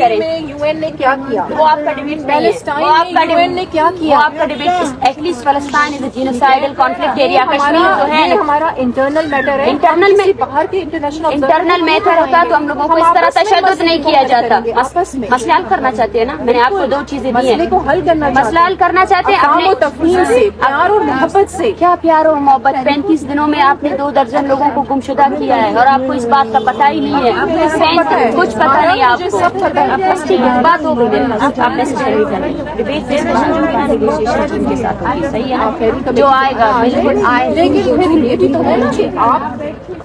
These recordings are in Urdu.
کریں. UN نے کیا کیا؟ وہ آپ کا ڈیبیٹ نہیں ہے. وہ آپ کا UN نے کیا کیا؟ وہ آپ کا ڈیبیٹ ایٹ لیسٹ فلسطین از اے جینوسائیڈل کانفلکٹ ایریا. کشمیر جو ہے ہمارا انٹرنل میٹر ہے. انٹرنل میں باہر کے انٹرنل میٹر ہوتا تو ہم لوگوں کو اس طرح تشدد نہیں کیا جاتا. مسئلہ حل کرنا چاہتے ہیں نا. میں نے آپ کو 2 چیزیں دی ہیں. مسئلہ حل کرنا چاہتے ہیں اپنے تفریح سے, پیار اور محبت سے. کیا پیار اور محبت؟ 35 دنوں میں آپ نے 2 درجن لوگوں کو گمشدہ کیا ہے اور آپ کو اس بات کا پتہ ہی نہیں ہے. کچھ پتہ نہیں آپ کو. ٹھیک ہے, بات ہو گئی. آپ میسج نہیں کریں. ڈیبیٹ ڈسکشن جو ہے نیگوشیشن کے ساتھ صحیح ہے. جو آئے گا بالکل آئے. لیکن پھر یہ بھی تو ہے کہ آپ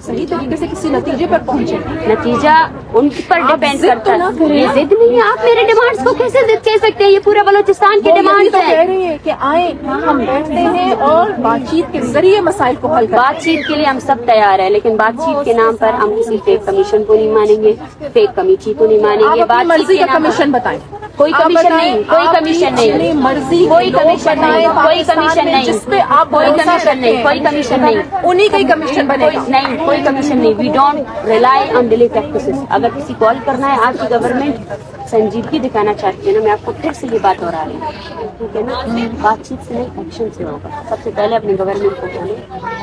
صحیح طریقے سے کسی نتیجے پر پہنچے. نتیجہ ان پر ڈیپینڈ کرتا ہے. یہ ضد نہیں ہے. آپ میرے ڈیمانڈس کو کیسے ضد کہہ سکتے ہیں؟ یہ پورا بلوچستان کی ڈیمانڈ ہے. کہہ رہی ہے کہ آئیں ہم بیٹھتے ہیں اور بات چیت کے ذریعے مسائل کو حل کریں. بات چیت کے لیے ہم سب تیار ہیں, لیکن بات چیت کے نام پر ہم کسی فیک کمیشن کو نہیں مانیں گے, فیک کمیٹی کو نہیں مانیں گے. بات مرضی کا کمیشن بتائیں. کوئی کمیشن نہیں, کوئی کمیشن نہیں, مرضی کوئی کمیشن نہیں, کوئی کمیشن نہیں, جس پہ آپ کوئی کمیشن نہیں, کوئی کمیشن نہیں, انہیں کا ہی کمیشن بنے گا. نہیں, کوئی کمیشن نہیں. We don't rely on daily practices. اگر کسی کال کرنا ہے, آپ کی گورنمنٹ سنجیدگی دکھانا چاہتی ہے نا, میں آپ کو پھر سے یہ بات دوہرا رہی ہوں, ٹھیک ہے نا. بات چیت سے نہیں, ایکشن سے ہوگا. سب سے پہلے اپنی گورنمنٹ کو بولیں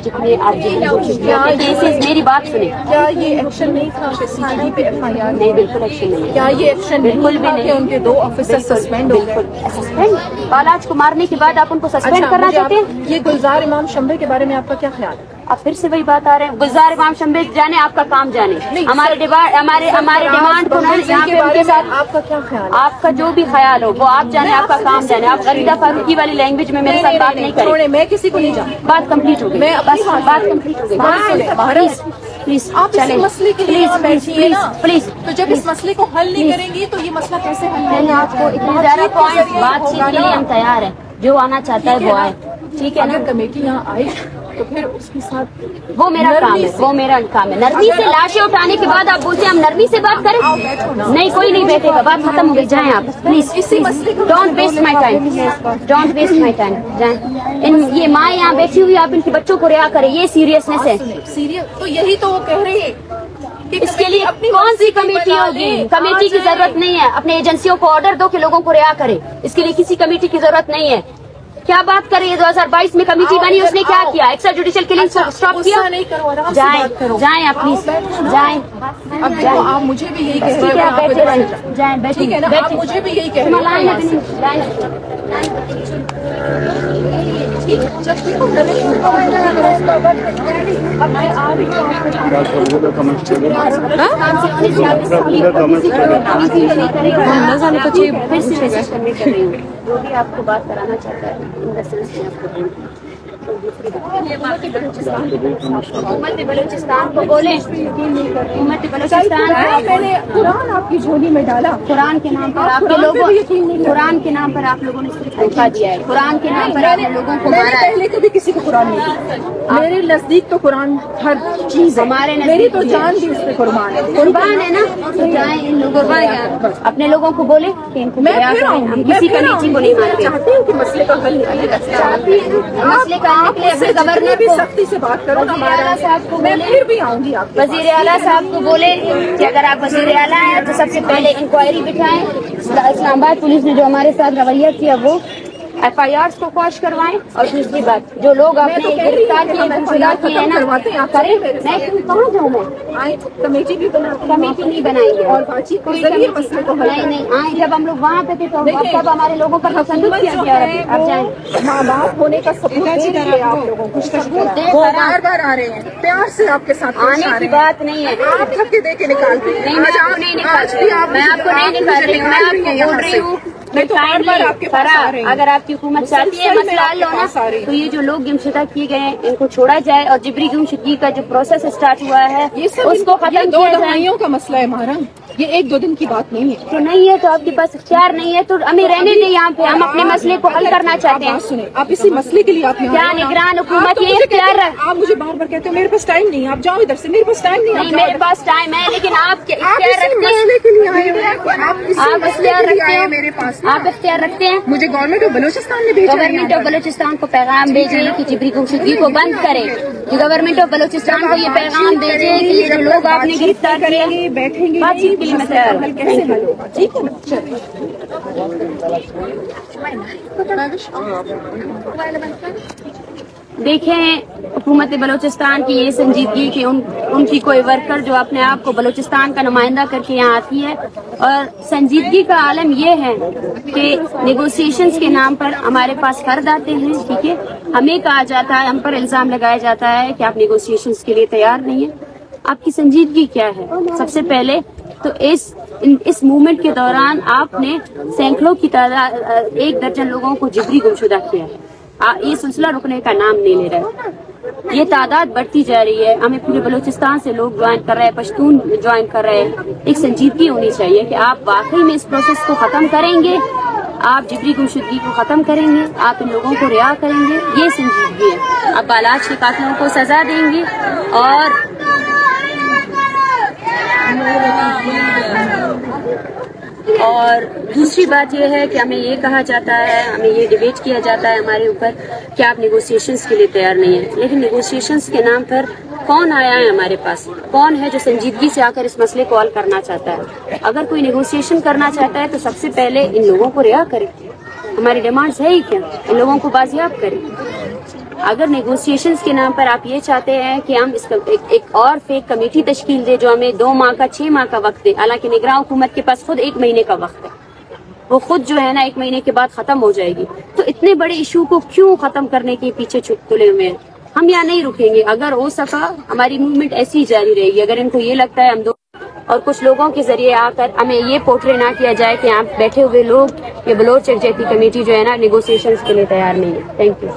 جتنے آپ کیسز. میری بات سنیں. کیا یہ ایکشن نہیں تھا کہ CTD پہ FIR؟ نہیں, بالکل ایکشن نہیں ہے. کیا یہ ایکشن بالکل بھی نہیں؟ ان کے 2 آفیسر سسپینڈ ہو گئے. سسپینڈ بالاج کو مارنے کے بعد آپ ان کو سسپینڈ کرنا چاہتے ہیں؟ یہ گلزار امام شمبے کے بارے میں آپ کا کیا خیال ہے؟ آپ پھر سے وہی بات آ رہے ہیں. گلزار امام شمبے جانے, آپ کا کام جانے. ہمارے ڈیمانڈ کو یہاں پہ ان کے ساتھ آپ کا کیا خیال ہے؟ آپ کا جو بھی خیال ہو وہ آپ جانے, آپ کا کام جانے. آپ غریدہ فاروقی والی لینگویج میں میرے ساتھ بات نہیں کریں. میں کسی کو نہیں جانا. بات کمپلیٹ ہو گئی. بس بات کمپلیٹ ہو گئی. پلیز آپ اس مسئلے کے لیے پلیز. تو جب اس مسئلے کو حل نہیں کریں گی تو یہ مسئلہ کیسے حل میں نے آپ کو اتنے زیادہ پوائنٹ بات چیت کے لیے ہم تیار ہیں. جو آنا چاہتا ہے وہ آئے, ٹھیک ہے نا. اگر کمیٹی یہاں آئے تو پھر اس کے ساتھ وہ میرا کام ہے, وہ میرا کام ہے. نرمی سے لاشیں اٹھانے کے بعد آپ بولتے ہیں ہم نرمی سے بات کریں. نہیں, کوئی نہیں بیٹھے گا. بات ختم ہو گئی. جائیں آپ please. Don't waste my time, don't waste my time. جائیں. یہ ماں یہاں بیٹھی ہوئی, آپ ان کے بچوں کو رہا کریں. یہ سیریسنس ہے. سیریس تو یہی تو وہ کہہ رہے ہیں. اس کے لیے کون سی کمیٹی ہوگی؟ کمیٹی کی ضرورت نہیں ہے. اپنے ایجنسیوں کو آرڈر دو کہ لوگوں کو رہا کرے. اس کے لیے کسی کمیٹی کی ضرورت نہیں ہے. کیا بات کر رہی ہے؟ 2022 میں کمیٹی بنی, اس نے کیا کیا؟ ایکسٹرا جوڈیشل کلنگ اسٹاپ کیا. جائیں آپ پلیز, جائیں. آپ مجھے بھی یہی کہہ رہے ہیں. بیٹھے رہیں, جائیں بیٹھیں. آپ مجھے بھی یہی کہہ رہے ہیں. جو بھی آپ کو بات کرانا چاہتا ہے حکومت بلوچستان کو بولیں. حکومت بلوچستان میں نے قرآن آپ کی جھولی میں ڈالا. قرآن کے نام پر آپ کے لوگوں, قرآن کے نام پر آپ لوگوں نے صرف دھوکہ دیا ہے. قرآن کے نام پر آپ لوگوں کو مارا ہے. پہلے کبھی کسی کو قرآن نہیں دیا. میرے نزدیک تو قرآن ہر چیز ہے. ہمارے میری تو جان بھی اس پہ قربان ہے. قربان ہے نا, تو جائیں ان لوگوں کو, اپنے لوگوں کو بولے کہ ان کو کسی کمیٹی کو نہیں مانتے. چاہتی ہوں کہ مسئلے کا حل چاہتی ہوں مسئلے کا گورنر بھی سختی سے بات کرو. میں پھر بھی آؤں گی. آپ وزیر اعلیٰ صاحب کو بولے کہ اگر آپ وزیر اعلیٰ ہیں تو سب سے پہلے انکوائری بٹھائیں. اسلام آباد پولیس نے جو ہمارے ساتھ رویہ کیا وہ FIRs کو خواہش کروائیں. اور دوسری بات, جو لوگ آپ نے گرفتار کیے ہیں نا کریں. میں کہاں جاؤں؟ میں کمیٹی بھی کمیٹی نہیں بنائیں گے اور بات چیت نہیں آئیں. جب ہم لوگ وہاں پہ تھے تو سب ہمارے لوگوں کا تشدد کیا گیا. اب جائیں. ماں باپ ہونے کا ثبوت آپ لوگوں کو بار بار آ رہے ہیں. پیار سے آپ کے ساتھ آنے کی بات نہیں ہے. آپ دھکے دے کے نکالتے ہیں. میں آپ کو نہیں نکال رہی ہوں, میں آپ کو نہیں نکال رہی ہوں. میں آپ کو بول رہی ہوں اگر آپ کی حکومت چاہتی ہے مسئلہ حل ہونا تو یہ جو لوگ گمشدہ کیے گئے ہیں ان کو چھوڑا جائے اور جبری گمشدگی کا جو پروسیس اسٹارٹ ہوا ہے اس کو ختم کیا جائے. 2 دہائیوں کا مسئلہ ہے ہمارا. یہ 1-2 دن کی بات نہیں ہے. تو نہیں ہے تو آپ کے پاس اختیار نہیں ہے تو ہمیں رہنے دیں یہاں پہ. ہم اپنے مسئلے کو حل کرنا چاہتے ہیں. سنیں, آپ اسی مسئلے کے لیے آپ کیا نگران حکومت یہ اختیار ہے. آپ مجھے بار بار کہتے ہیں میرے پاس ٹائم نہیں ہے. آپ جاؤ ادھر سے. میرے پاس ٹائم نہیں ہے. میرے پاس ٹائم ہے لیکن آپ مسئلے کے لیے آئے ہوئے. آپ اختیار رکھتے ہیں میرے پاس. آپ اختیار رکھتے ہیں؟ مجھے گورنمنٹ آف بلوچستان نے بھیجا ہے. گورنمنٹ آف بلوچستان کو پیغام بھیجے کہ جبری گمشدگی کو بند کرے. گورنمنٹ آف بلوچستان کو یہ پیغام بھیجے کہ جو لوگ آپ نے گرفتار کیے بیٹھیں گے بات چیت کے لیے میں تیار ہوں. کیسے حل ہوگا؟ ٹھیک دیکھیں حکومت بلوچستان کی یہ سنجیدگی کہ ان کی کوئی ورکر جو اپنے آپ کو بلوچستان کا نمائندہ کر کے یہاں آتی ہے، اور سنجیدگی کا عالم یہ ہے کہ نیگوسیشنز کے نام پر ہمارے پاس فرد آتے ہیں. ٹھیک ہے، ہمیں کہا جاتا ہے، ہم پر الزام لگایا جاتا ہے کہ آپ نیگوسیشنز کے لیے تیار نہیں ہیں. آپ کی سنجیدگی کیا ہے؟ سب سے پہلے تو اس موومنٹ کے دوران آپ نے سینکڑوں کی تعداد 1 درجن لوگوں کو جبری گمشدہ کیا ہے. یہ سلسلہ رکنے کا نام نہیں لے رہا ہے. یہ تعداد بڑھتی جا رہی ہے. ہمیں پورے بلوچستان سے لوگ جوائن کر رہے ہیں، پشتون جوائن کر رہے ہیں. ایک سنجیدگی ہونی چاہیے کہ آپ واقعی میں اس پروسیس کو ختم کریں گے، آپ جبری گمشدگی کو ختم کریں گے، آپ ان لوگوں کو رہا کریں گے. یہ سنجیدگی ہے. آپ بالاچ کے قاتلوں کو سزا دیں گے. اور دوسری بات یہ ہے کہ ہمیں یہ کہا جاتا ہے، ہمیں یہ ڈیبیٹ کیا جاتا ہے ہمارے اوپر کہ آپ نیگوسیشنز کے لیے تیار نہیں ہیں. لیکن نیگوسیشنز کے نام پر کون آیا ہے ہمارے پاس؟ کون ہے جو سنجیدگی سے آ کر اس مسئلے کو حل کرنا چاہتا ہے؟ اگر کوئی نیگوسیشن کرنا چاہتا ہے تو سب سے پہلے ان لوگوں کو رہا کرے. ہماری ڈیمانڈز ہے ہی کیا؟ ان لوگوں کو بازیاب کریں. اگر نیگوسیشنز کے نام پر آپ یہ چاہتے ہیں کہ ہم اس کا ایک اور فیک کمیٹی تشکیل دے جو ہمیں 2 ماہ کا 6 ماہ کا وقت دے، حالانکہ نگراں حکومت کے پاس خود 1 مہینے کا وقت ہے، وہ خود جو ہے نا 1 مہینے کے بعد ختم ہو جائے گی. تو اتنے بڑے ایشو کو کیوں ختم کرنے کے پیچھے تلے ہوئے ہیں؟ ہم یہاں نہیں رکیں گے. اگر ہو سکا ہماری موومنٹ ایسی ہی جاری رہے گی. اگر ان کو یہ لگتا ہے ہم اور کچھ لوگوں کے ذریعے آ کر ہمیں یہ پورٹرے نہ کیا جائے کہ یہاں بیٹھے ہوئے لوگ یہ بلوچ یکجہتی کمیٹی جو ہے نا نیگوسیشنز کے لیے تیار نہیں ہے. Thank you.